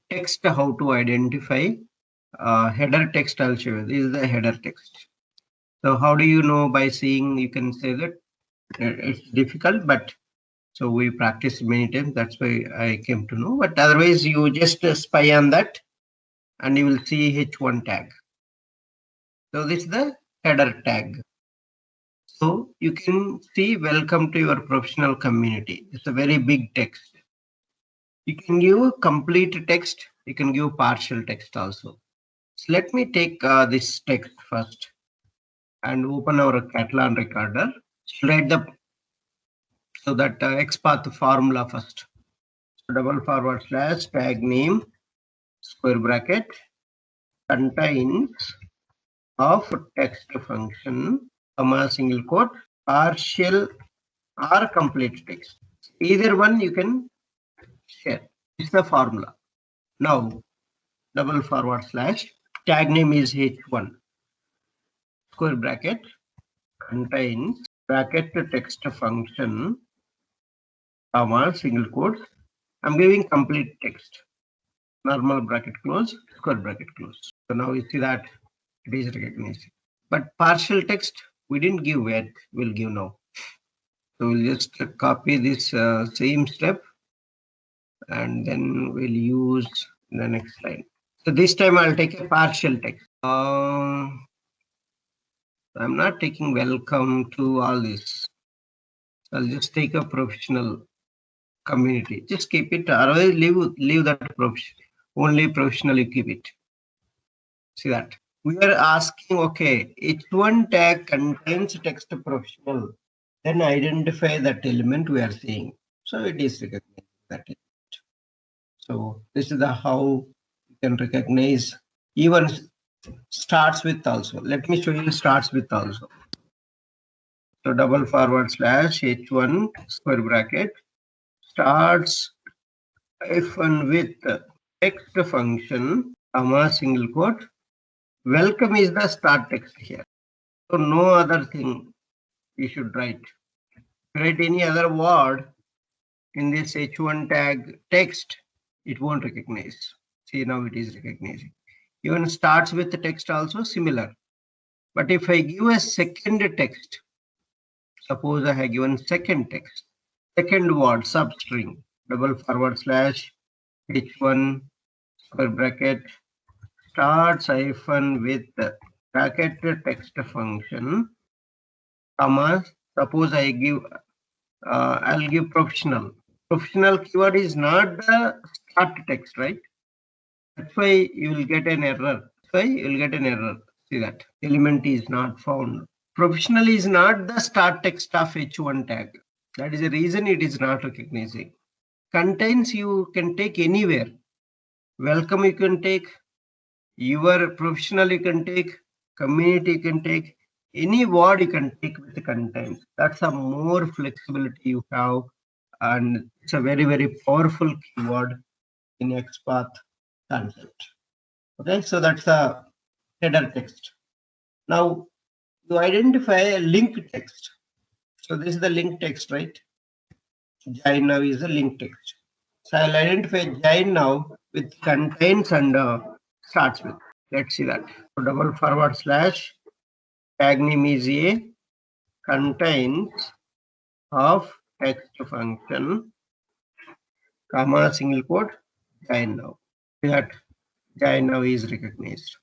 text, how to identify header text. I'll show you. This is the header text. So how do you know? By seeing, you can say that it's difficult, but so we practiced many times. That's why I came to know. But otherwise, you just spy on that, and you will see H1 tag. So this is the header tag. So you can see welcome to your professional community. It's a very big text. You can give complete text. You can give partial text also. So let me take this text first and open our Catalan recorder. Write the so that XPath formula first. So // tag name square bracket contains of text function comma single quote partial or complete text. Either one you can share. It's the formula. Now // tag name is H1 square bracket contains bracket text function comma single quotes. I'm giving complete text. Normal bracket close, square bracket close. So now you see that it is recognized. But partial text we didn't give yet. We'll give now. So we'll just copy this same step, and then we'll use the next line. So this time I'll take a partial text. I'm not taking welcome to all this. I'll just take a professional community. Just keep it. Otherwise, leave that profession. Only professional you keep it. See that. We are asking, okay, H1 tag contains text professional. Then identify that element we are seeing. So it is recognized that element. So this is the how you can recognize. Even starts with also. Let me show you starts with also. So // H1 square bracket starts hyphen with text function comma single quote. Welcome is the start text here. So no other thing you should write. Write any other word in this H1 tag text, it won't recognize. See, now it is recognizing. Even starts with the text also similar. But if I give a second text, suppose I have given second text, second word substring // H1 square bracket starts hyphen with bracket text function, comma, suppose I give, I'll give professional. Professional keyword is not the start text, right? That's why you will get an error. That's why you will get an error. See that element is not found. Professional is not the start text of H1 tag. That is the reason it is not recognizing. Contains you can take anywhere. Welcome you can take. Your professional you can take. Community you can take. Any word you can take with the content. That's a more flexibility you have, and it's a very, very powerful keyword in XPath concept. Okay, so that's the header text. Now you identify a link text. So this is the link text, right? Join now is the link text. So I'll identify join now with contains and starts with. Let's see that. So // tag name is a contains of text function comma single quote join now. That join now is recognized.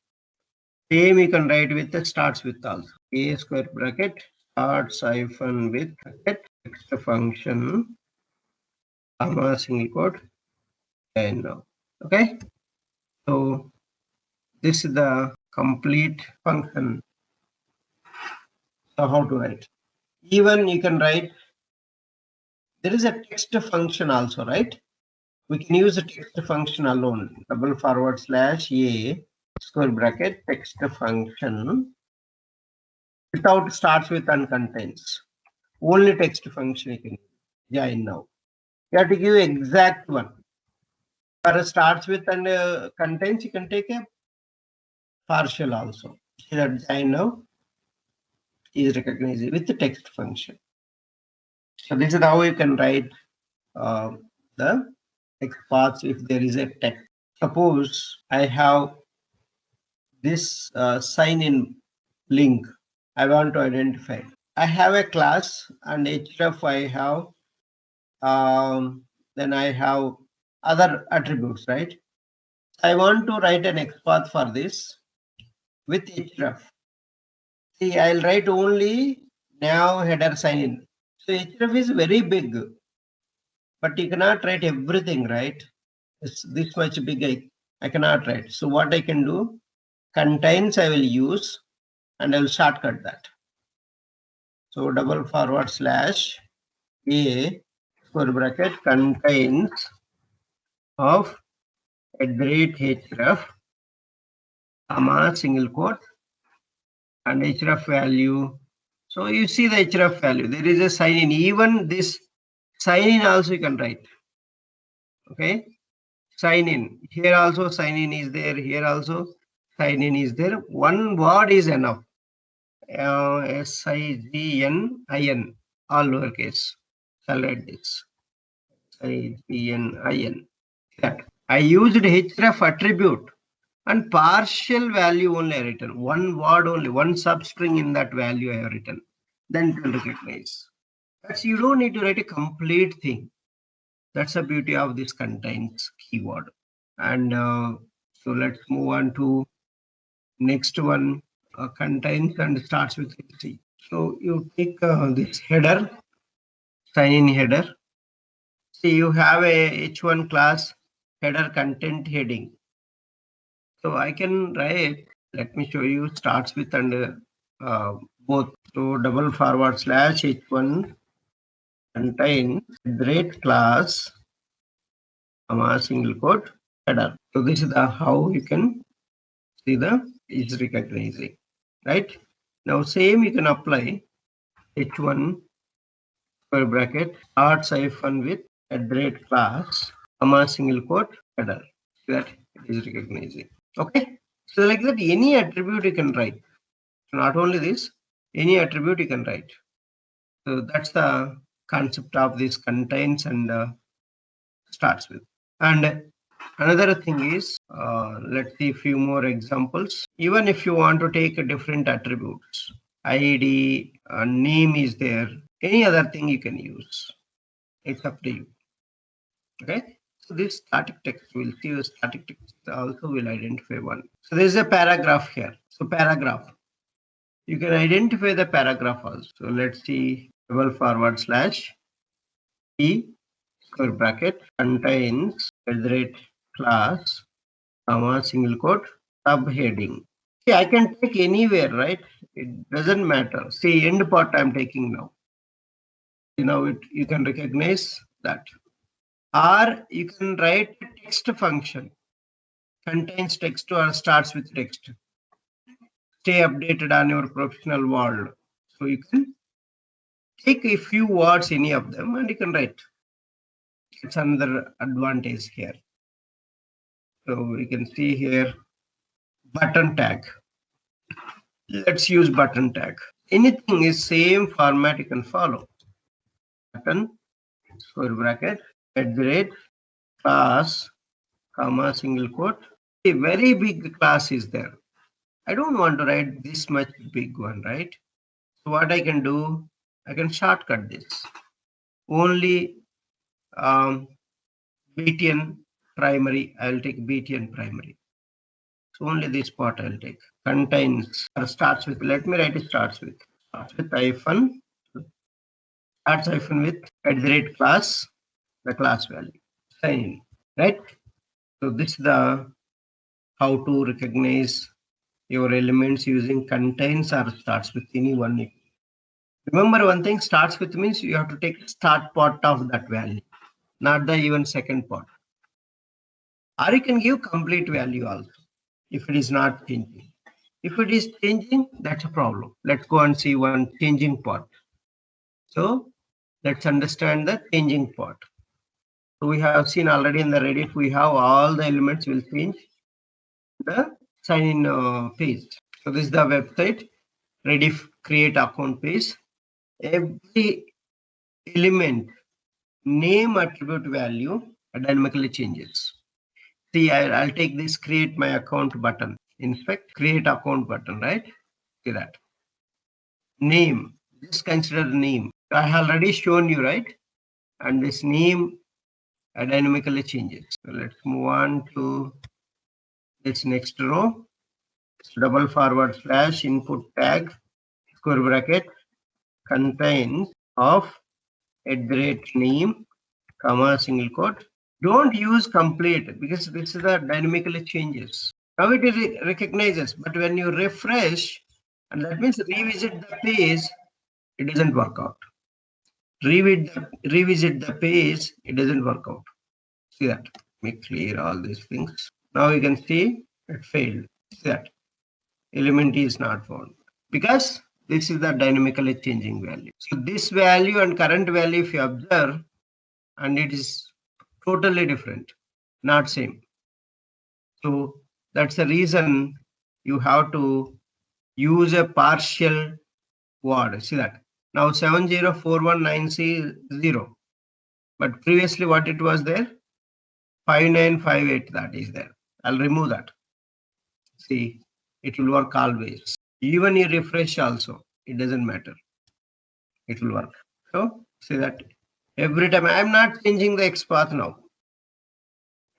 Same you can write with the starts with also. A square bracket starts hyphen with bracket text function comma single quote join now. Okay. So this is the complete function. So how to write? Even you can write. There is a text function also, right? We can use a text function alone. // a square bracket text function without starts with and contains. Only text function you can join now. You have to give exact one. For starts with and contains, you can take a partial also. See that join now is recognized with the text function. So this is how you can write the text paths if there is a text. Suppose I have this sign in link. I want to identify. I have a class and href I have. Then I have other attributes, right? I want to write an XPath for this with href. See, I'll write only nav header sign in. So href is very big, but you cannot write everything, right? It's this much big. I cannot write. So what I can do, contains I will use, and I will shortcut that. So double forward slash a square bracket contains of href, comma single quote, and href value. So you see the href value. There is a sign in. Even this sign in also you can write. Okay, sign in. Here also sign in is there. Here also sign in is there. One word is enough. SIGNIN, all lowercase. I'll write this. SIGNIN. That I used href attribute and partial value only I written. One word only, one substring in that value I have written. Then it will recognize. That's, you don't need to write a complete thing. That's the beauty of this contains keyword. And so let's move on to next one. Contains and starts with HT. So you take this header, sign in header. See, you have a H1 class header content heading. So I can write, let me show you, starts with and both. So double forward slash H1 contains great class, comma single quote header. So this is the how you can see the is recognizing, right? Now same you can apply H1 square bracket starts hyphen with @ class, comma single quote header. That it is recognizing. Okay. So like that, any attribute you can write. Not only this, any attribute you can write. So that's the concept of this contains and starts with. And another thing is, let's see a few more examples. Even if you want to take different attributes, ID, name is there, any other thing you can use. It's up to you. Okay. So this static text, we'll see the static text also will identify one. So there's a paragraph here. So paragraph, you can identify the paragraph also. So let's see, double forward slash e square bracket contains @class, comma single quote subheading. See, I can take anywhere, right? It doesn't matter. See, end part I'm taking now. You know, you can recognize that. Or you can write a text function, contains text or starts with text. Stay updated on your professional world. So you can take a few words, any of them, and you can write. It's another advantage here. So you can see here button tag. Let's use button tag. Anything is same format you can follow. Button square bracket @class, comma single quote. A very big class is there. I don't want to write this much big one, right? So what I can do, I can shortcut this. Only BTN primary, I'll take BTN primary. So only this part I'll take. Contains or starts with, let me write it starts with hyphen, starts hyphen with @class, the class value. Sign in, right? So this is the how to recognize your elements using contains or starts with any one. Remember one thing, starts with means you have to take start part of that value, not the even second part. Or you can give complete value also if it is not changing. If it is changing, that's a problem. Let's go and see one changing part. So let's understand the changing part. So we have seen already in the Reddit, we have all the elements will change the sign in page. So this is the website, Rediff create account page. Every element, name attribute value, dynamically changes. See, I'll take this create my account button. Inspect, create account button, right? See that. Name, just consider name. I have already shown you, right? And this name dynamically changes. So let's move on to this next row. Double forward slash input tag square bracket contains of @name comma single quote. Don't use complete because this is the dynamically changes. Now it recognizes, but when you refresh, and that means revisit the page, it doesn't work out. Revisit the page, it doesn't work out. See that? Make clear all these things. Now you can see it failed. See that? Element is not found because this is the dynamically changing value. So this value and current value, if you observe, and it is totally different, not same. So that's the reason you have to use a partial word. See that? Now 70419C0, but previously what it was there? 5958, that is there. I'll remove that. See, it will work always. Even you refresh also, it doesn't matter. It will work. So see that every time I'm not changing the XPath now.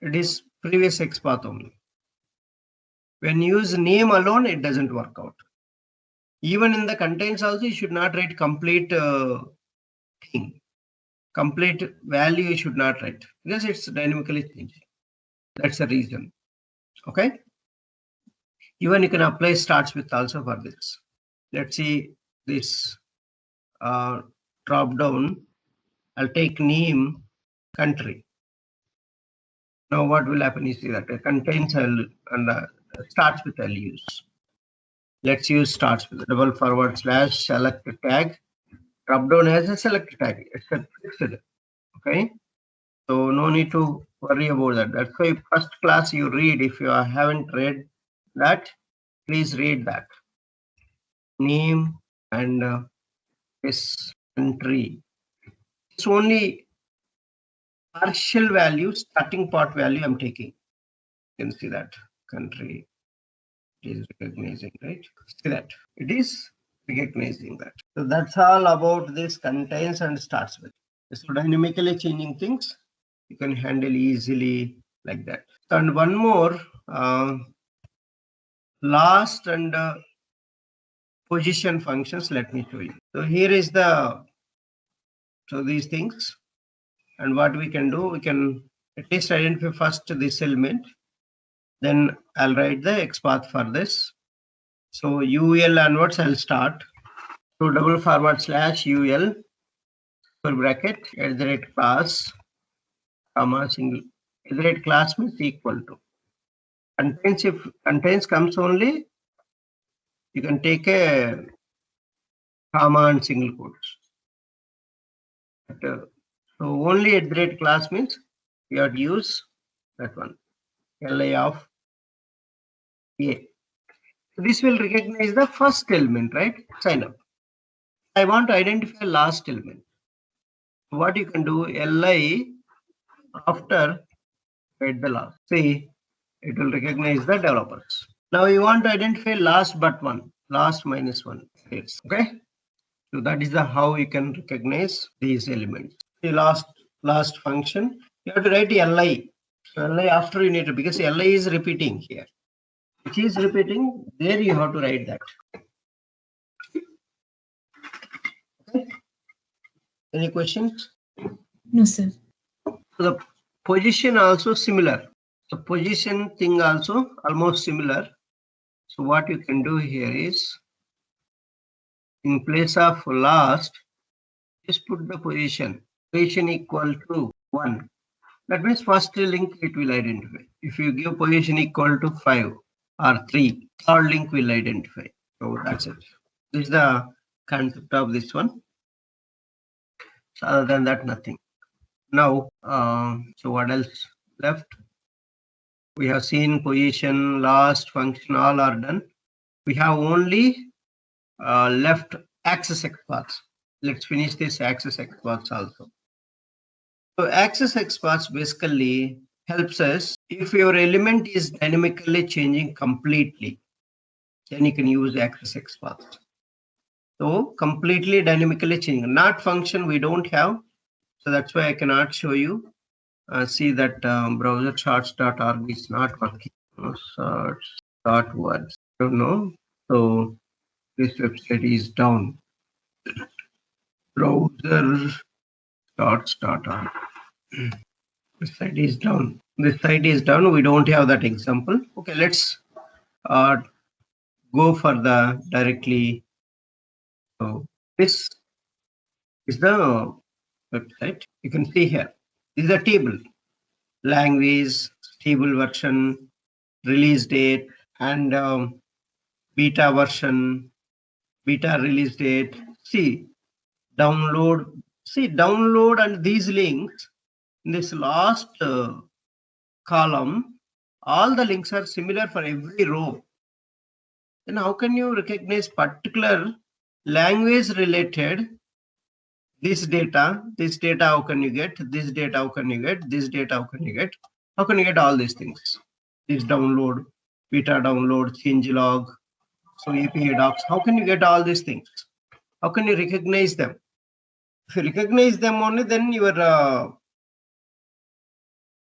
It is previous XPath only. When you use name alone, it doesn't work out. Even in the contains also, you should not write complete thing. Complete value you should not write because it's dynamically changing. That's the reason. Okay. Even you can apply starts with also for this. Let's see this drop down. I'll take name, country. Now what will happen is that it contains and starts with I'll use. Let's use starts with double forward slash select tag. Drop down has a select tag. It's a fixed. Okay. So no need to worry about that. That's why first class you read. If you haven't read that, please read that. Name and this country. It's only partial value, starting part value I'm taking. You can see that country is recognizing, right? See that it is recognizing that. So that's all about this contains and starts with. So dynamically changing things you can handle easily like that. And one more last and position functions. Let me show you. So here is these things, and what we can do, we can at least identify first this element. Then I'll write the XPath for this. So UL onwards I'll start. So double forward slash UL square bracket @class comma single @class means equal to contains. If contains comes only, you can take a comma and single quotes. So only @class means you have to use that one, LI of A. This will recognize the first element, right? Sign up. I want to identify last element. What you can do, LI after write the last. See, it will recognize the developers. Now you want to identify last but one, last minus one. Yes. Okay. So that is the how you can recognize these elements. The last function, you have to write LI. So LI after you need to, because LI is repeating here. Which is repeating, there you have to write that. Okay. Any questions? No, sir. So the position also similar. The position thing also almost similar. So what you can do here is, in place of last, just put the position equal to 1. That means first link it will identify. If you give position equal to 5 or 3, third link will identify. So that's it. This is the concept of this one. So other than that, nothing. Now, so what else left? We have seen position, last, function, all are done. We have only left access XPaths. Let's finish this access XPaths also. So access XPath basically helps us if your element is dynamically changing completely, then you can use access XPath. So completely dynamically changing, not function we don't have. So that's why I cannot show you. See that browser charts.org is not working. Charts.org. Don't know. So this website is down. Browser charts.org. This site is down. This site is down. We don't have that example. Okay, let's go for the directly. So this is the website. You can see here. This is a table. Language, stable version, release date, and beta version, beta release date. See, download. See, download and these links in this last column, all the links are similar for every row. Then how can you recognize particular language related this data, how can you get, this data, how can you get, this data, how can you get, all these things? This download, beta download, changelog, so API docs, how can you get all these things? How can you recognize them? If you recognize them only, then your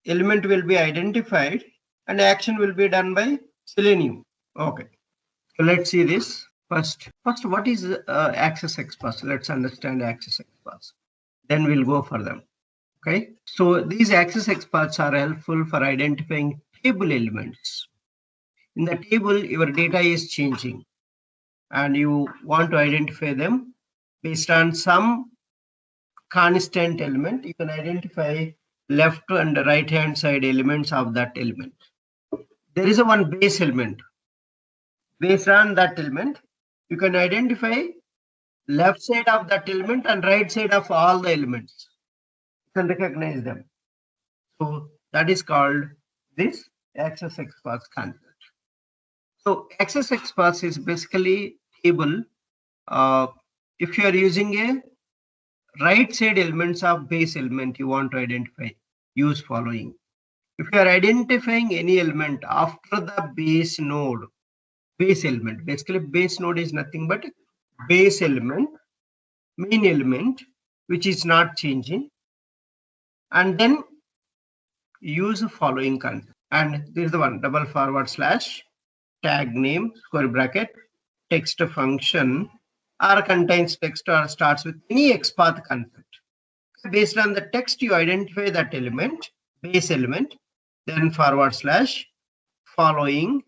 element will be identified and action will be done by Selenium. Okay, so let's see this. First, what is access XPath? Let's understand access XPath. Then we'll go for them. Okay, so these access XPaths are helpful for identifying table elements. In the table, your data is changing and you want to identify them based on some constant element. You can identify left and right hand side elements of that element. There is a one base element. Based on that element, you can identify left side of that element and right side of all the elements. You can recognize them. So that is called this access XPath concept. So access XPath is basically table. If you are using a right side elements of base element, you want to identify, use following. If you are identifying any element after the base node, base element, basically base node is nothing but base element, main element, which is not changing, and then use following concept. And this is the one, // tag name, square bracket, text function, or contains text or starts with any XPath concept. Based on the text, you identify that element, base element, then / following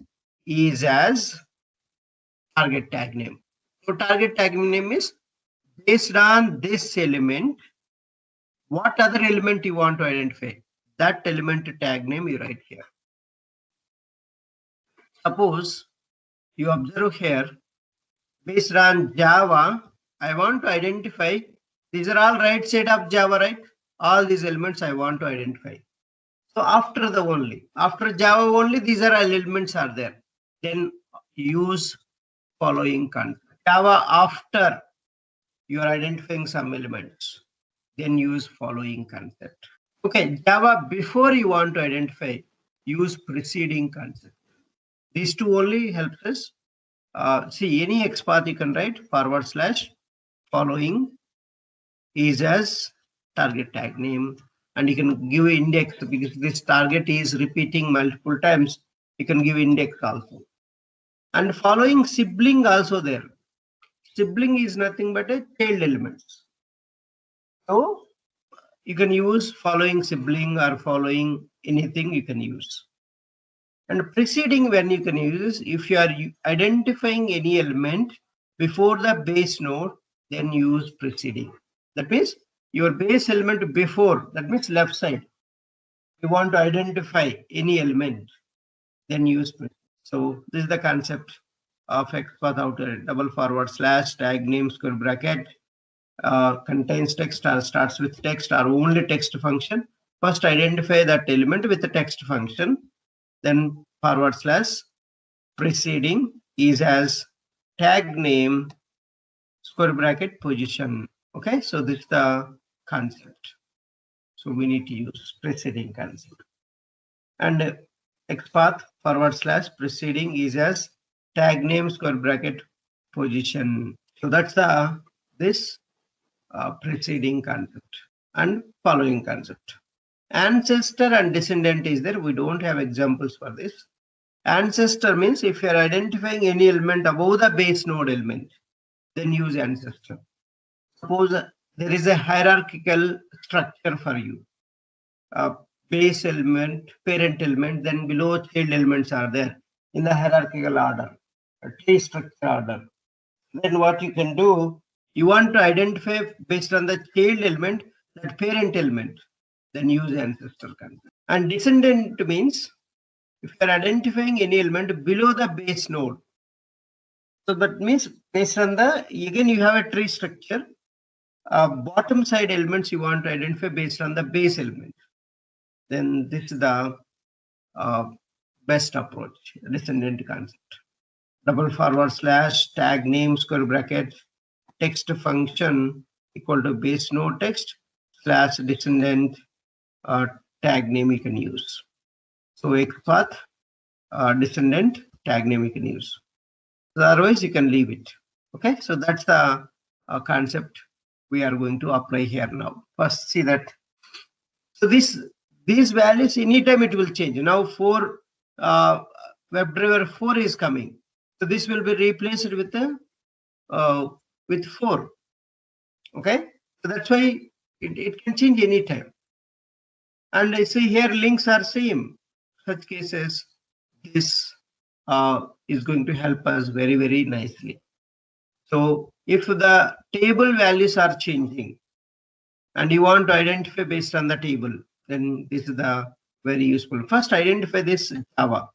is as target tag name. So target tag name is based on this element, what other element you want to identify, that element tag name you write here. Suppose you observe here, based on Java, I want to identify, these are all right side of Java, right? All these elements I want to identify. So after Java only, these are all elements are there. Then use following concept. Java after you are identifying some elements, then use following concept. Okay, Java before you want to identify, use preceding concept. These two only helps us. See, any XPath you can write / following is as target tag name, and you can give index because this target is repeating multiple times. You can give index also, and following sibling also there. Sibling is nothing but a child elements. So you can use following sibling or following anything you can use. And preceding when you can use, if you are identifying any element before the base node, then use preceding. That means your base element before, that means left side. You want to identify any element, then use preceding. So this is the concept of XPath outer / tag name square bracket contains text or starts with text or only text function. First identify that element with the text function, then / preceding is as tag name square bracket position. Okay, so this is the concept. So we need to use preceding concept. And XPath / preceding is as tag name square bracket position. So that's the this preceding concept and following concept. Ancestor and descendant is there. We don't have examples for this. Ancestor means if you are identifying any element above the base node element, then use ancestor. Suppose there is a hierarchical structure for you. Base element, parent element, then below child elements are there in the hierarchical order, a tree structure order. Then what you can do, you want to identify based on the child element, that parent element, then use ancestor concept. And descendant means if you are identifying any element below the base node. So that means based on the, again you have a tree structure, bottom side elements you want to identify based on the base element. Then this is the best approach, descendant concept. // tag name square bracket text function equal to base node text / descendant tag name you can use. So XPath descendant tag name you can use. So otherwise you can leave it. Okay, so that's the concept we are going to apply here now. First, see that. So these values anytime it will change. Now 4 WebDriver 4 is coming. So this will be replaced with the with 4. Okay, so that's why it can change anytime. And I see here links are same. Such cases, this is going to help us very, very nicely. So if the table values are changing and you want to identify based on the table, then this is the very useful. First, identify this Java.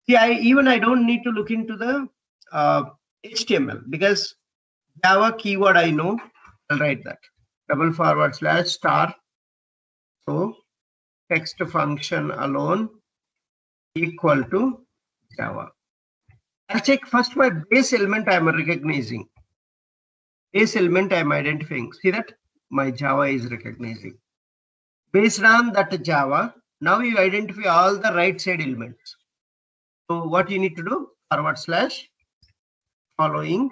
See, I don't need to look into the HTML because Java keyword I know. I'll write that // so text function alone equal to Java. I'll check first my base element I am recognizing. Base element I am identifying. See that my Java is recognizing. Based on that Java, now you identify all the right side elements. So what you need to do, / following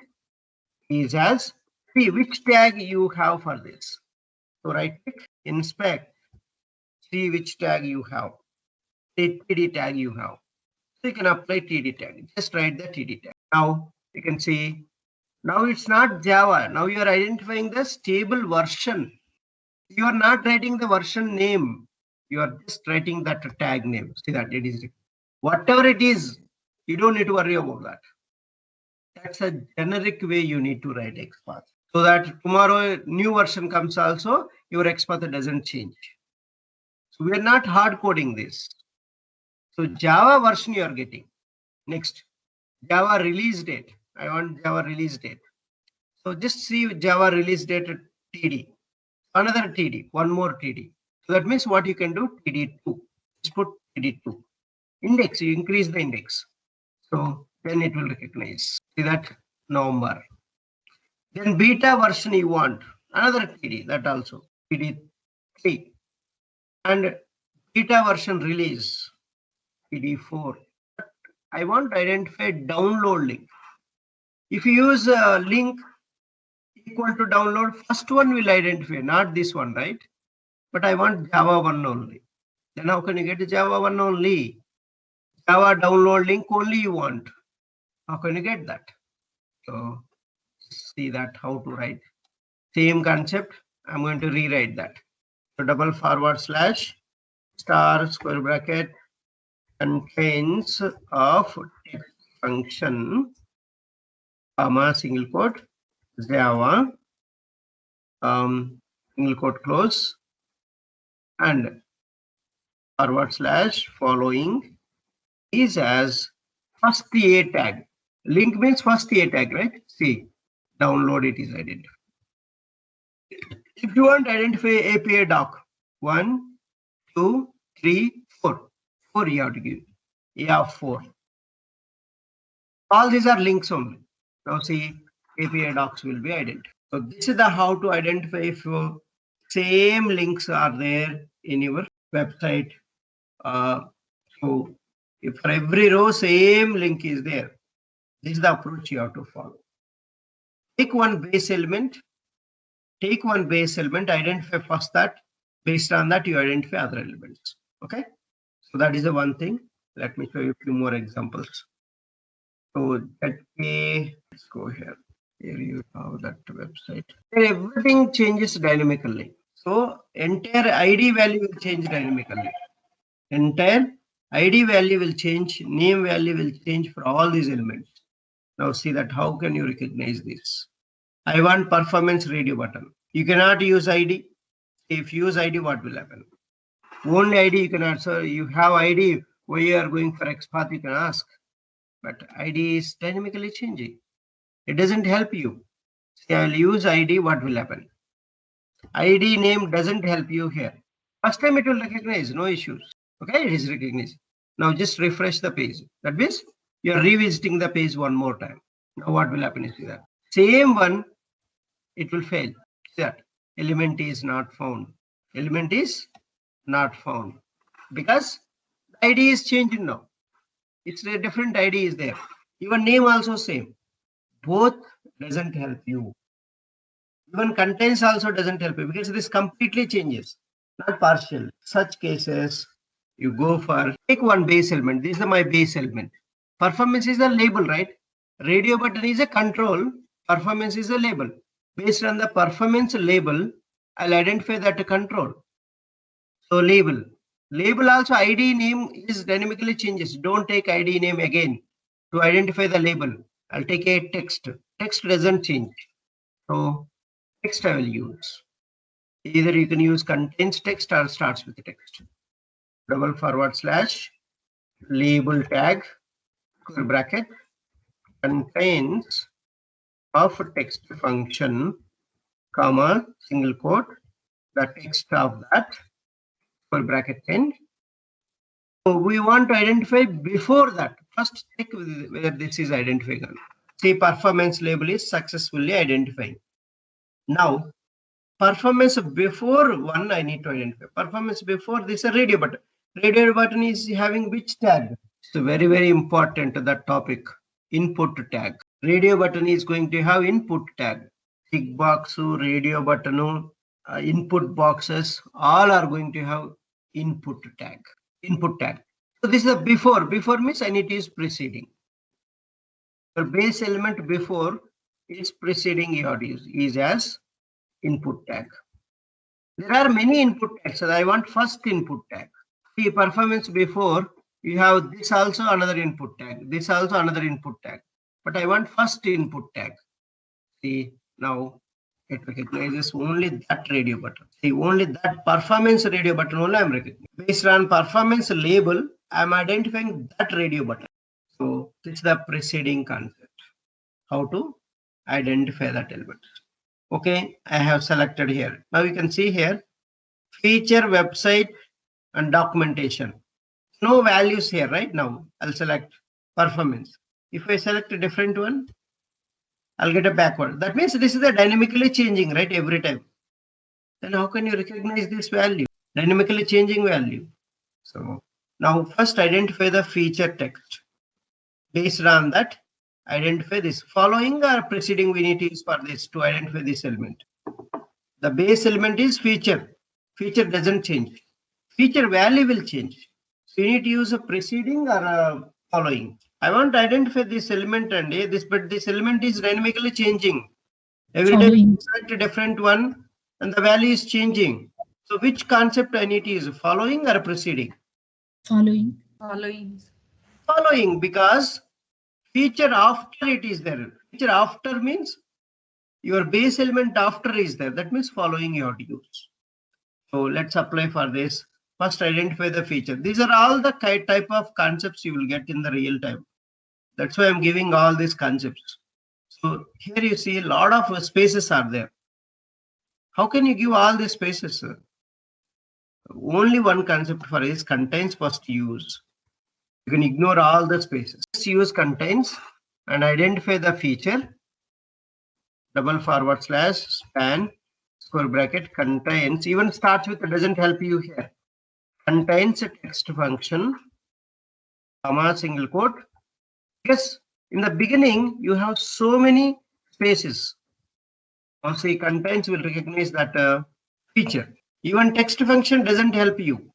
is as, see which tag you have for this. So right click, inspect, see which tag you have, the TD tag you have. So you can apply TD tag, just write the TD tag. Now you can see, now it's not Java. Now you are identifying the stable version. You are not writing the version name. You are just writing that tag name. See that it is whatever it is. You don't need to worry about that. That's a generic way you need to write XPath. So that tomorrow new version comes also, your XPath doesn't change. So we are not hard coding this. So Java version you are getting. Next, Java release date. I want Java release date. So just see Java release date TD. Another TD, one more TD. So that means what you can do, TD2. Just put TD2. Index, you increase the index. So then it will recognize. See that November. Then beta version you want. Another TD, that also. TD3. And beta version release. TD4. I want to identify download link. If you use a link equal to download, first one will identify, not this one, right? But I want Java 1 only. Then how can you get Java 1 only? Java download link only you want. How can you get that? So see that how to write. Same concept. I'm going to rewrite that. So // star square bracket contains of text function comma single quote Java single quote close and / following is as first A tag. Link means first A tag, right? See, download it is identified. If you want to identify API doc, 1, 2, 3, 4. 4 you have to give. Yeah, 4. All these are links only. Now see, API docs will be identified. So this is the how to identify if same links are there in your website. So if for every row, same link is there. This is the approach you have to follow. Take one base element, identify first that. Based on that, you identify other elements. Okay. So that is the one thing. Let me show you a few more examples. So let's go here. Here you have that website. Everything changes dynamically. So entire ID value will change dynamically. Entire ID value will change, name value will change for all these elements. Now see that how can you recognize this? I want performance radio button. You cannot use ID. If you use ID, what will happen? Only ID you can answer. You have ID where you are going for XPath, you can ask. But ID is dynamically changing. It doesn't help you. See, I will use ID, what will happen? ID name doesn't help you here. First time it will recognize, no issues. Okay, it is recognized. Now just refresh the page. That means you are revisiting the page one more time. Now what will happen is that same one, it will fail. See that element is not found. Element is not found because the ID is changing now. It's a different ID is there. Even name also same. Both doesn't help you. Even contains also doesn't help you because this completely changes, not partial. Such cases, you go for take one base element. This is my base element. Performance is a label, right? Radio button is a control. Performance is a label. Based on the performance label, I'll identify that control. So label. Label also ID name is dynamically changes. Don't take ID name again to identify the label. I'll take a text. Text doesn't change. So text I will use. Either you can use contains text or starts with the text. / label tag square bracket contains of text function comma single quote the text of that square bracket end. So we want to identify before that. First check whether this is identified. See, performance label is successfully identifying. Now performance before one I need to identify. Performance before this is a radio button. Radio button is having which tag? So very important that topic. Input tag. Radio button is going to have input tag. Tick box, radio button, input boxes, all are going to have input tag. Input tag. So this is a before. Before means I need to use preceding. The base element before is preceding you have to use is as input tag. There are many input tags. So I want first input tag. See, performance before you have this also another input tag. This also another input tag. But I want first input tag. See, now it recognizes only that radio button. See, only that performance radio button only I'm recognizing. Based on performance label, I'm identifying that radio button. So this is the preceding concept. How to identify that element. Okay, I have selected here. Now you can see here, feature, website, and documentation. No values here right now. I'll select performance. If I select a different one, I'll get a backward. That means this is a dynamically changing, right, every time. Then how can you recognize this value? Dynamically changing value. So now first identify the feature text. Based on that, identify this. Following or preceding we need to use for this to identify this element. The base element is feature. Feature doesn't change. Feature value will change. So you need to use a preceding or a following. I want to identify this element and this, but this element is dynamically changing. Every time you select a different one and the value is changing. So which concept I need to use, following or preceding? Following. Following, because feature after it is there. Feature after means your base element after is there. That means following you have to use. So let's apply for this. First identify the feature. These are all the type of concepts you will get in the real time. That's why I'm giving all these concepts. So here you see a lot of spaces are there. How can you give all these spaces? Only one concept for is contains first use. You can ignore all the spaces. Use contains and identify the feature. // span square bracket contains, even starts with, doesn't help you here, contains a text function, comma, single quote. Because in the beginning, you have so many spaces. Also, contains will recognize that feature. Even text function doesn't help you.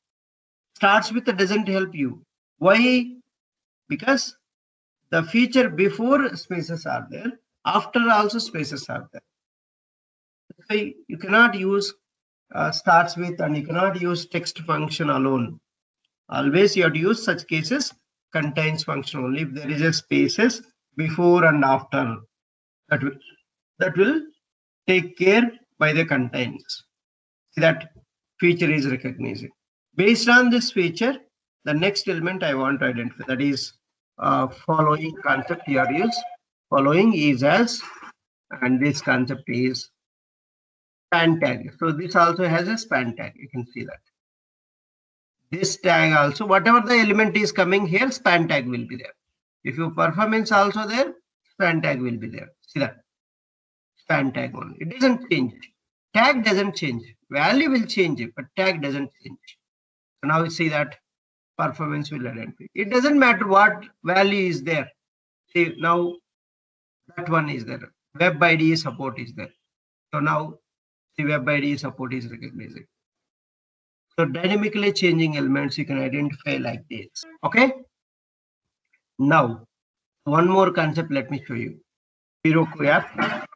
Starts with doesn't help you. Why? Because the feature before spaces are there, after also spaces are there. So you cannot use starts with, and you cannot use text function alone. Always you have to use such cases contains function only if there is a spaces before and after. That will take care by the contains. See, that feature is recognized. Based on this feature, the next element I want to identify, that is following concept here is following is as, and this concept is span tag. So this also has a span tag. You can see that. This tag also, whatever the element is coming here, span tag will be there. If your performance also there, span tag will be there. See that? Span tag only. It doesn't change. Tag doesn't change. Value will change, but tag doesn't change. So now we see that performance will identify. It doesn't matter what value is there. See, now that one is there. Web IDE support is there. So now the Web IDE support is recognizing. So dynamically changing elements you can identify like this. Okay. Now one more concept. Let me show you. Heroku app.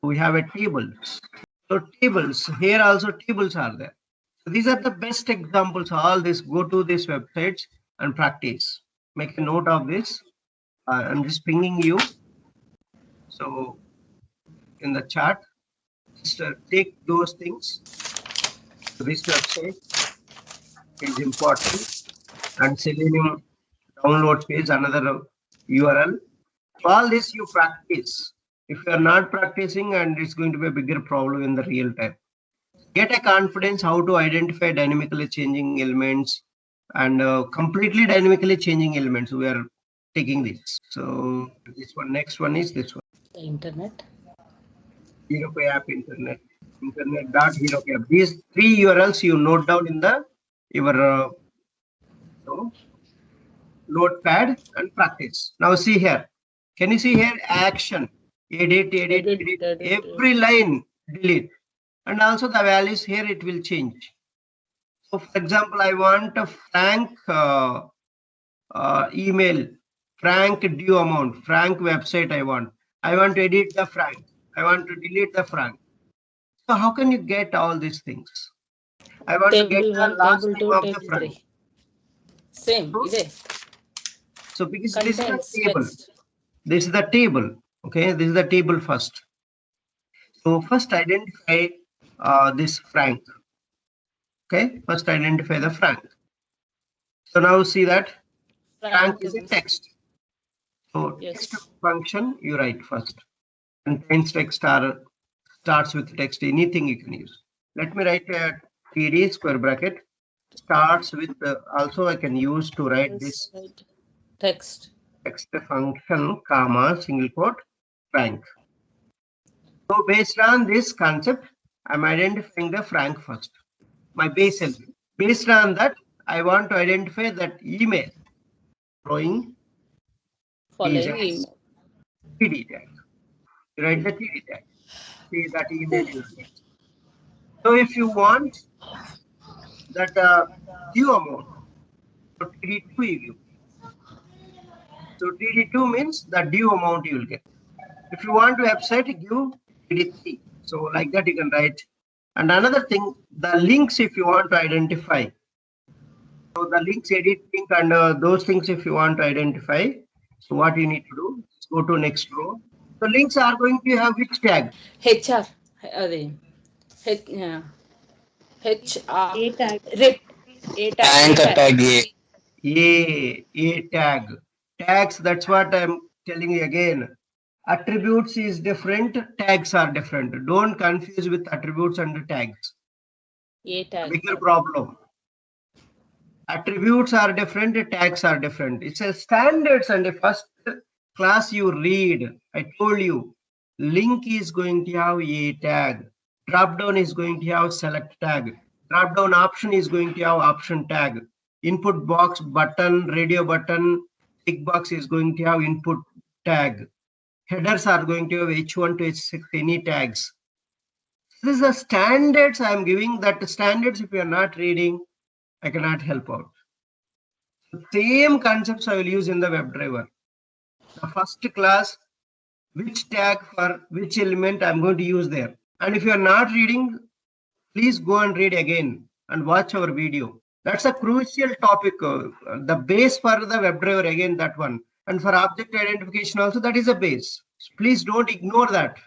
We have a tables. So tables here also tables are there. So these are the best examples. All this, go to these websites and practice. Make a note of this. I'm just pinging you. So in the chat, just take those things. So this website is important, and Selenium download page, another URL. All this you practice. If you are not practicing, and it's going to be a bigger problem in the real time. Get a confidence how to identify dynamically changing elements and completely dynamically changing elements. We are taking this. So this one, next one is this one. The internet. Heroku app, internet.heroku app. These three URLs you note down in the your notepad and practice. Now see here. Can you see here? Action, edit, every line delete, and also the values here it will change. So for example, I want a frank email, frank due amount, frank website. I want to edit the frank. I want to delete the frank. So how can you get all these things? I want to get the last name of the frank. Same. So because this is the table. This is the table. Okay, this is the table first. So first identify this frank. Okay, first identify the frank. So now see that frank is a text. So text function you write first. Contains text or starts with text. Anything you can use. Let me write a TD square bracket. Starts with also I can use to write this text function, comma, single quote, frank. So based on this concept, I'm identifying the frank first. My base element. Based on that, I want to identify that email. Following email. TD tag. You write the TD tag. See that email you get. So if you want that due amount, so TD2 you give. So TD2 means the due amount you will get. If you want to website, give TD3. So like that you can write. And another thing, the links if you want to identify. So the links, edit link, and those things if you want to identify. So what you need to do, go to next row. So links are going to have which tag? HR. HR. A tag. Anchor tag. A tag. Tags, that's what I'm telling you again. Attributes is different, tags are different. Don't confuse with attributes and tags. A tag. Bigger problem. Attributes are different, tags are different. It's a standards, and the first class you read, I told you, link is going to have a tag. Drop down is going to have select tag. Drop down option is going to have option tag. Input box button, radio button, tick box is going to have input tag. Headers are going to have H1 to H6, any tags. This is the standards I am giving. That standards, if you are not reading, I cannot help out. The same concepts I will use in the WebDriver. The first class, which tag for which element I'm going to use there. And if you are not reading, please go and read again and watch our video. That's a crucial topic. The base for the WebDriver, again, that one. And for object identification also, that is a base. So please don't ignore that.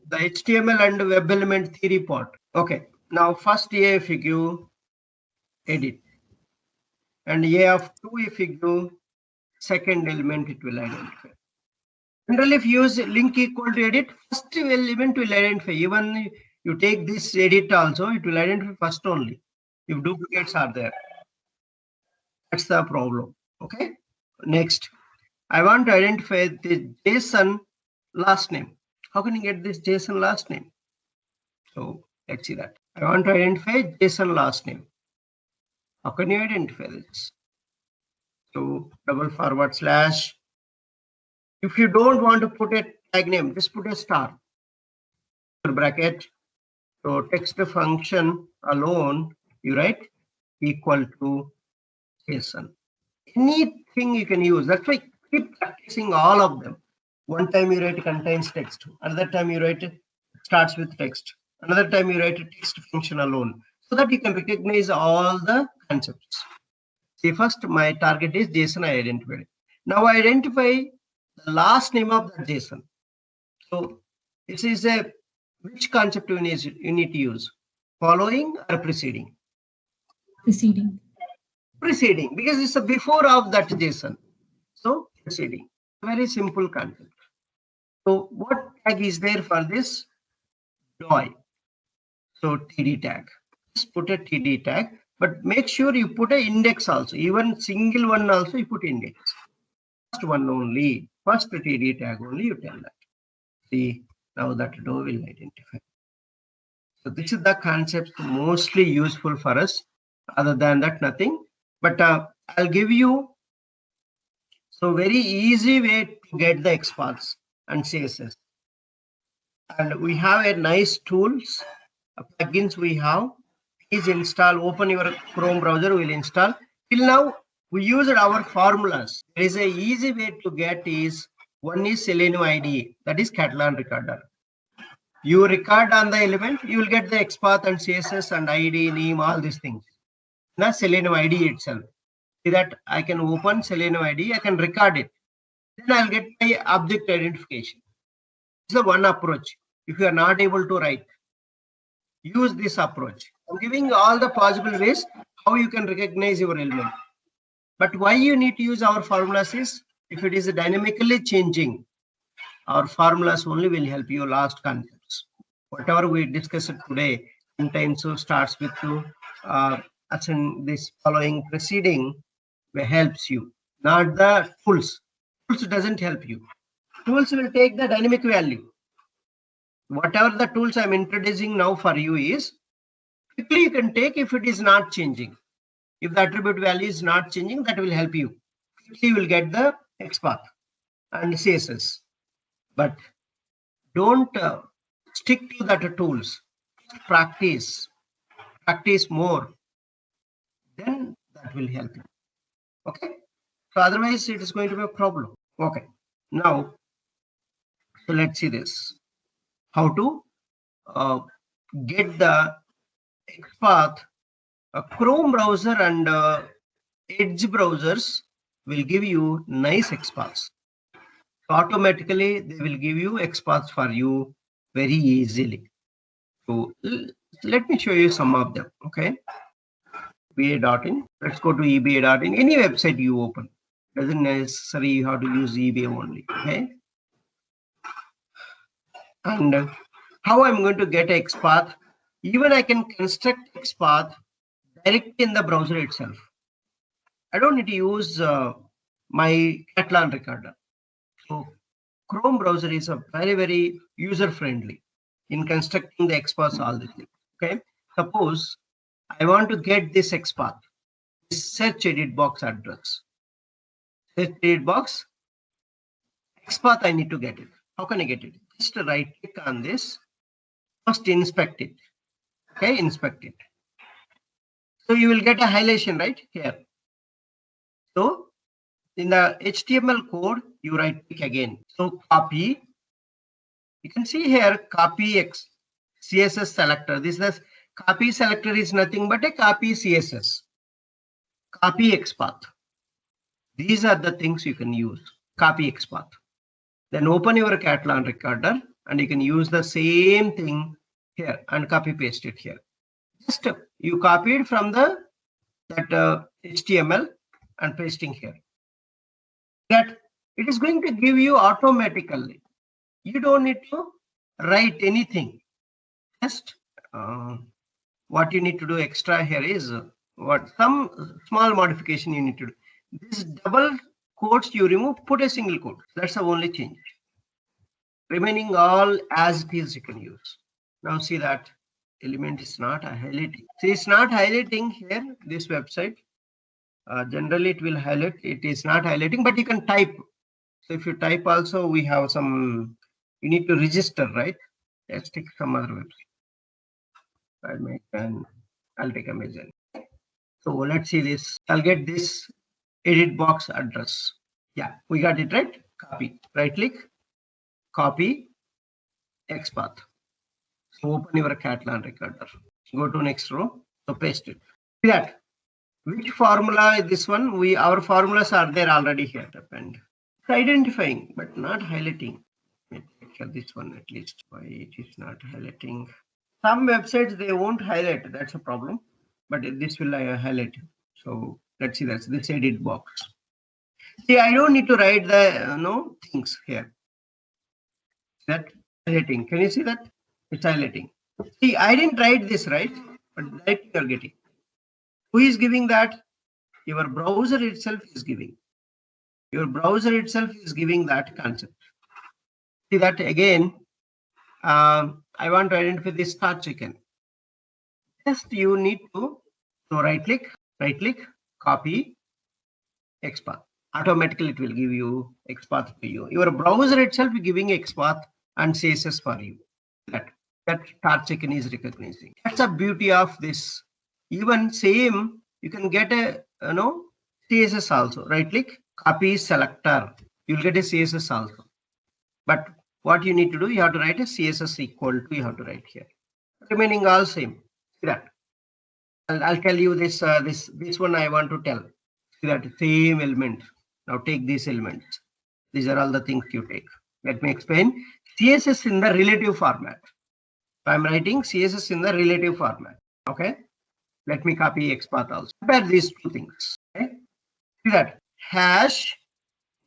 The HTML and web element theory part. Okay, now first A if you give edit. And A of 2 if you give second element, it will identify. Generally, if you use link equal to edit, first element will identify. Even you take this edit also, it will identify first only if duplicates are there. That's the problem. Okay. Next, I want to identify the JSON last name. How can you get this JSON last name? So let's see that. I want to identify JSON last name. How can you identify this? So // if you don't want to put a tag name, just put a star bracket. So text function alone, you write equal to JSON. Anything you can use. That's why keep practicing all of them. One time you write contains text. Another time you write starts with text. Another time you write a text function alone, so that you can recognize all the concepts. See, first my target is JSON. I identified. Now I identify the last name of the JSON. So this is a which concept you need to use? Following or preceding? Preceding. Preceding, because it's a before of that JSON. So preceding. Very simple concept. So what tag is there for this? DOI. So TD tag. Just put a TD tag, but make sure you put an index also. Even single one also you put index. First one only. First TD tag only you tell that. See, now that DOI will identify. So this is the concept mostly useful for us. Other than that, nothing. But I'll give you so very easy way to get the XPaths and CSS. And we have a nice tools, plugins we have. Please install, open your Chrome browser, we'll install. Till now, we used our formulas. There is a easy way to get is, one is Selenium IDE, that is Catalan recorder. You record on the element, you will get the XPath and CSS and ID, name, all these things. Now Selenium IDE itself. See that I can open Selenium IDE, I can record it. Then I'll get my object identification. This is the one approach. If you are not able to write, use this approach. I'm giving all the possible ways how you can recognize your element. But why you need to use our formulas is, if it is dynamically changing, our formulas only will help you last concepts. Whatever we discussed today, sometimes so starts with as in this following preceding helps you, not the tools. Tools doesn't help you. Tools will take the dynamic value. Whatever the tools I'm introducing now for you is, quickly you can take if it is not changing. If the attribute value is not changing, that will help you. Quickly you will get the XPath and CSS. But don't stick to that tools. Practice more. Then that will help you. Okay. So otherwise it is going to be a problem. Okay. Now, so let's see this. How to get the XPath. Chrome browser and Edge browsers will give you nice XPaths. Automatically, they will give you XPaths for you very easily. So let me show you some of them. Okay. EBA.in. Let's go to EBA.in. Any website you open. Doesn't necessarily you have to use eBay only. Okay. And how I'm going to get XPath? Even I can construct XPath directly in the browser itself. I don't need to use my Catalan recorder. So Chrome browser is a very, very user friendly. in constructing the XPath, all the things. Okay. Suppose I want to get this XPath, this search edit box address. Search edit box, XPath, I need to get it. How can I get it? Just right click on this, first inspect it. Okay, inspect it. So you will get a highlightation right here. So in the HTML code, you right click again. So copy. You can see here copy CSS selector. This is copy selector is nothing but a copy CSS. Copy XPath. These are the things you can use. Copy XPath. Then open your Catalan recorder and you can use the same thing here and copy paste it here. Just you copy it from the HTML and pasting here. That it is going to give you automatically. You don't need to write anything. Just what you need to do extra here is what some small modification you need to do. This double quotes you remove, put a single quote. That's the only change. Remaining all as it is you can use. Now see that element is not highlighting. See, it's not highlighting here, this website. Generally it will highlight. It is not highlighting, but you can type. So if you type also, we have some, you need to register, right? Let's take some other website. I'll take Amazon. So let's see this. I'll get this edit box address. Yeah, we got it right. Copy, right click, copy, XPath. So open your Catalan recorder. Go to next row. So paste it. See that. Which formula is this one? Our formulas are there already here. Append. It's identifying, but not highlighting. Let me check this one at least. Why it is not highlighting? Some websites they won't highlight. That's a problem. But this will highlight. So let's see. That's this edit box. See, I don't need to write the things here. That highlighting. Can you see that? It's highlighting. See, I didn't write this, right? But that you are getting. Who is giving that? Your browser itself is giving. Your browser itself is giving that concept. See that again. I want to identify this start chicken. Just you need to right click, copy, XPath. Automatically it will give you XPath to you. Your browser itself is giving XPath and CSS for you. That start chicken is recognizing. That's the beauty of this. Even same, you can get a CSS also. Right click, copy selector. You'll get a CSS also. But what you need to do, you have to write a CSS equal to, you have to write here. Remaining all same. See that. I'll tell you this. This one I want to tell. See that same element. Now take these elements. These are all the things you take. Let me explain. CSS in the relative format. I'm writing CSS in the relative format. Okay. Let me copy XPath also. Compare these two things. Okay. See that hash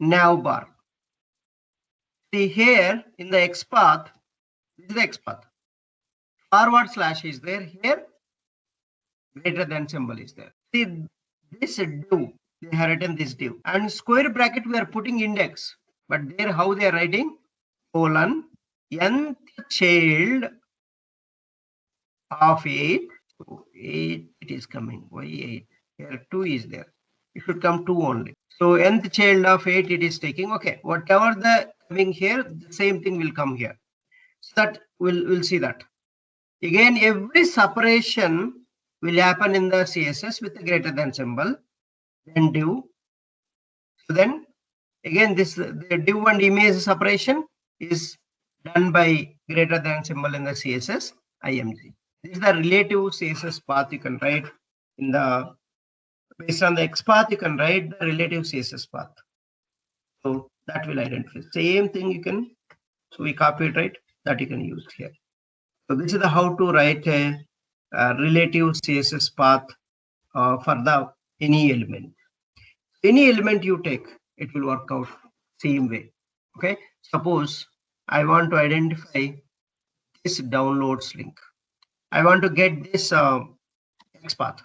navbar. See here in the XPath, this is the XPath. Forward slash is there here. Greater than symbol is there. See this div. They have written this div. And square bracket we are putting index. But there how they are writing colon nth child of 8. So 8 it is coming. Why 8? Here 2 is there. It should come 2 only. So nth child of 8 it is taking. Okay, whatever the coming here, the same thing will come here. So that we'll see that. Again, every separation will happen in the CSS with a greater than symbol. Then div. So then again the div and image separation is done by greater than symbol in the CSS img. This is the relative CSS path you can write in the based on the XPath you can write the relative CSS path. So that will identify. Same thing you can. So we copy it right. That you can use here. So this is the how to write a relative CSS path for the any element. Any element you take, it will work out same way. Okay. Suppose I want to identify this downloads link. I want to get this XPath.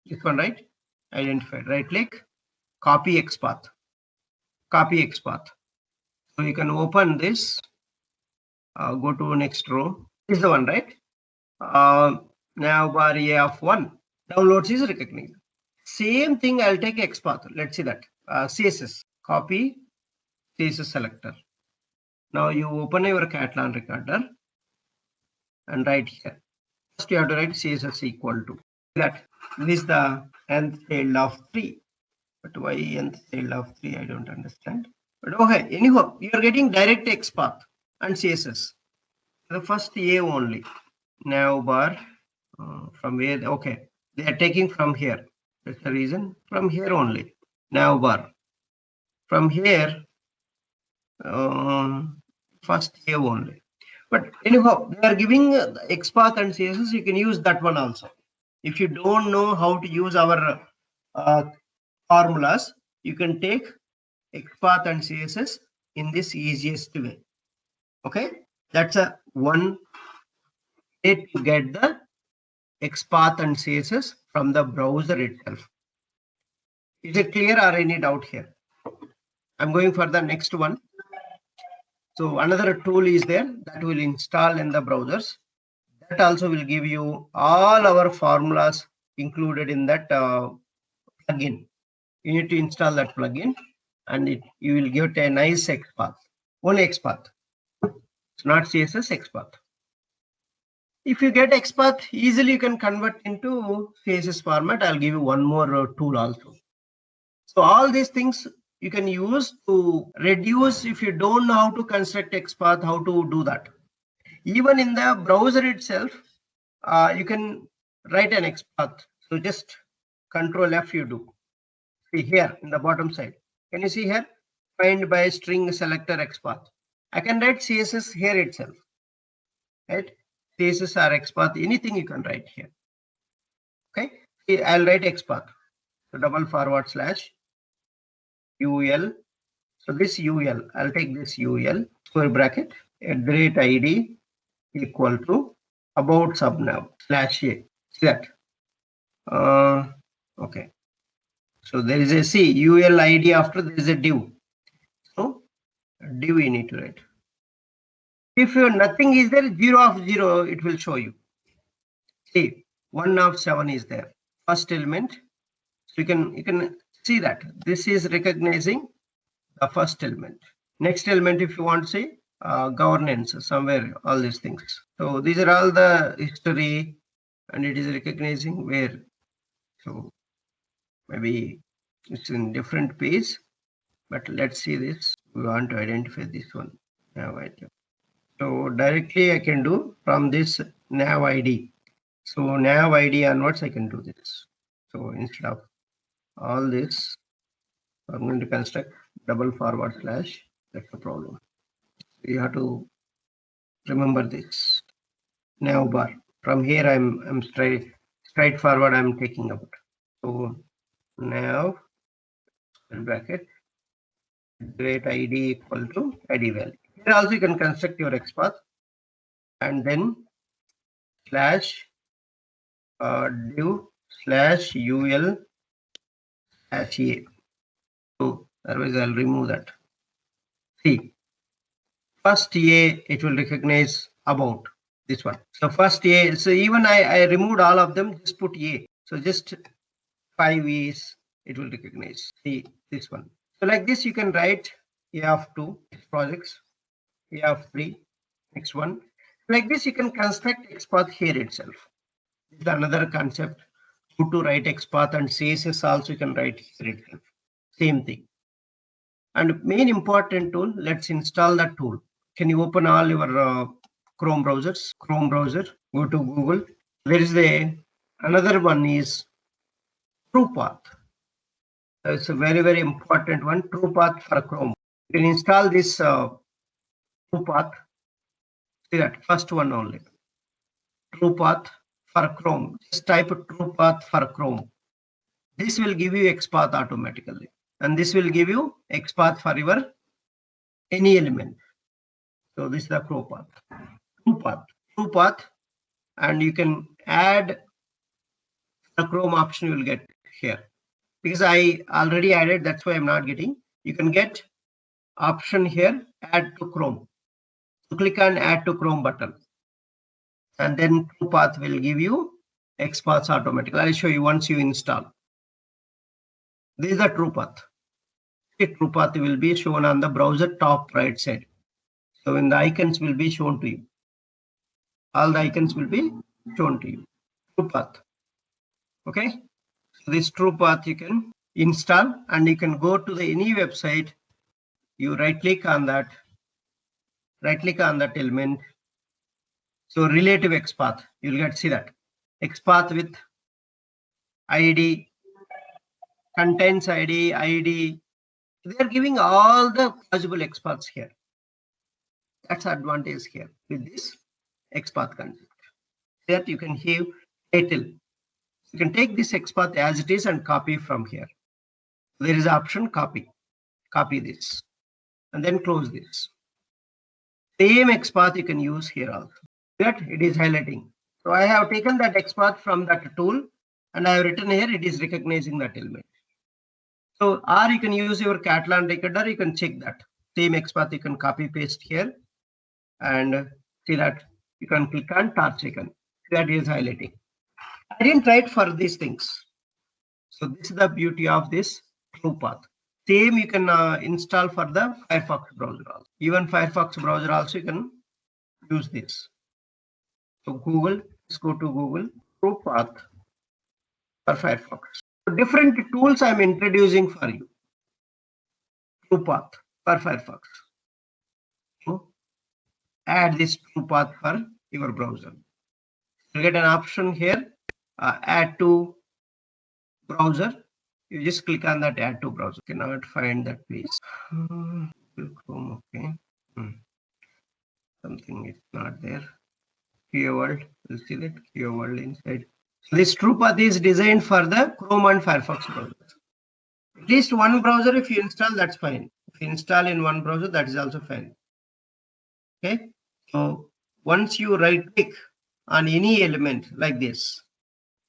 This one, right? Identified. Right click, copy XPath. Copy XPath. So you can open this Go to next row. This is the one, right? Nav bar A of 1. Downloads is recognized. Same thing, I'll take XPath. Let's see that. CSS. Copy CSS selector. Now you open your Catalan recorder and write here. First you have to write CSS equal to that. This is the nth child of 3. But why nth child of 3? I don't understand. But okay, anyhow, you are getting direct XPath and CSS. The first A only. Nav bar from where? Okay, they are taking from here. That's the reason. From here only. Nav bar. From here, first A only. But anyhow, they are giving XPath and CSS. You can use that one also. If you don't know how to use our formulas, you can take XPath and CSS in this easiest way. Okay, that's a one way to get the XPath and CSS from the browser itself. Is it clear or any doubt here? I'm going for the next one. So another tool is there that will install in the browsers. That also will give you all our formulas included in that plugin. You need to install that plugin, and you will get a nice XPath. Only XPath. It's not CSS, XPath. If you get XPath, easily you can convert into CSS format. I'll give you one more tool also. So all these things you can use to reduce, if you don't know how to construct XPath, how to do that. Even in the browser itself, you can write an XPath. So just Control F you do. See here in the bottom side. Can you see here? Find by string selector XPath. I can write CSS here itself. Right? CSS or XPath, anything you can write here. Okay. See, I'll write XPath. So // UL. So this UL, I'll take this UL square bracket @ID equal to about subnav /a. See that? Okay. So there is a UL ID after there is a div. So div you need to write. If nothing is there, 0 of 0, it will show you. See, 1 of 7 is there. First element. So you can see that this is recognizing the first element. Next element, if you want to say governance somewhere, all these things. So these are all the history, and it is recognizing where. So maybe it's in different page, but let's see this. We want to identify this one. Nav ID. So directly I can do from this nav ID. So nav ID onwards I can do this. So instead of all this, I'm going to construct // that's the problem. You have to remember this nav bar. From here I'm straightforward I'm taking out. So nav bracket @ID equal to ID value. Here also you can construct your XPath and then /div/ul /a. So otherwise I'll remove that. See, first A it will recognize about this one. So first A, so even I removed all of them, just put A. So just 5 A's it will recognize. See this one. So like this you can write A of 2 projects, A of 3, next one. Like this you can construct XPath here itself. This is another concept. How to write XPath and CSS also you can write here itself. Same thing. And main important tool, let's install that tool. Can you open all your Chrome browsers? Chrome browser, go to Google. There is another one is TruePath. It's a very, very important one, TruePath for Chrome. You can install this TruePath. See that first one only. TruePath for Chrome. Just type TruePath for Chrome. This will give you XPath automatically. And this will give you XPath for your any element. So this is the TruePath, and you can add the Chrome option. You will get here because I already added. That's why I'm not getting. You can get option here, add to Chrome. So click on add to Chrome button. And then TruePath will give you XPaths automatically. I'll show you once you install. This is the TruePath. TruePath will be shown on the browser top right side. So when the icons will be shown to you, all the icons will be shown to you. TruePath. Okay. So this TruePath you can install, and you can go to the any website. You right click on that element. So relative XPath, you'll get see that XPath with ID, contains ID. They are giving all the possible XPaths here. That's the advantage here with this XPath concept. That you can have title. You can take this XPath as it is and copy from here. There is an option copy. Copy this and then close this. Same XPath you can use here also. That it is highlighting. So I have taken that XPath from that tool and I have written here it is recognizing that element. So or you can use your Catalan recorder, you can check that. Same XPath you can copy paste here and see that you can click on torch icon. That is highlighting. I didn't write for these things. So this is the beauty of this TruePath. Same you can install for the Firefox browser also. Even Firefox browser also you can use this. So Google, let's go to Google TruePath for Firefox. So different tools I'm introducing for you. TruePath for Firefox. So add this TruePath for your browser. You get an option here, add to browser. You just click on that add to browser. Cannot find that place. Chrome, okay. Something is not there. QWorld, you'll see that QWorld inside. So this TruePath is designed for the Chrome and Firefox browsers. At least one browser, if you install, that's fine. If you install in one browser, that is also fine. Okay. So once you right click on any element like this,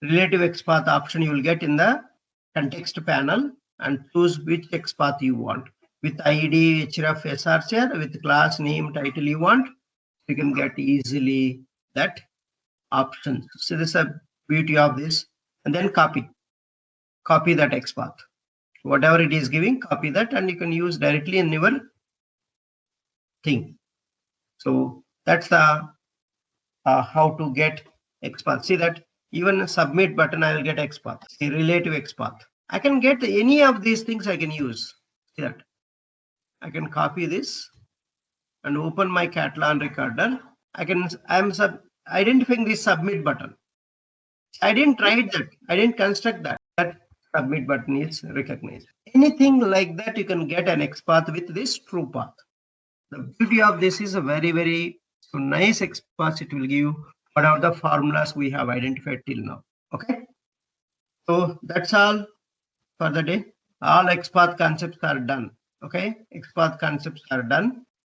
relative XPath option you will get in the context panel and choose which XPath you want. With ID, href, srchar, with class name, title you want, you can get easily that option. So this is the beauty of this. And then copy that XPath. Whatever it is giving, copy that and you can use directly in your thing. So that's the how to get XPath. See that even a submit button, I will get XPath. See relative XPath. I can get any of these things I can use. See that. I can copy this and open my Catalan recorder. I'm identifying this submit button. I didn't write that. I didn't construct that. That submit button is recognized. Anything like that, you can get an XPath with this TruePath. The beauty of this is a very, very nice XPath. It will give you whatever the formulas we have identified till now. Okay. So that's all for the day. All XPath concepts are done. Okay. XPath concepts are done.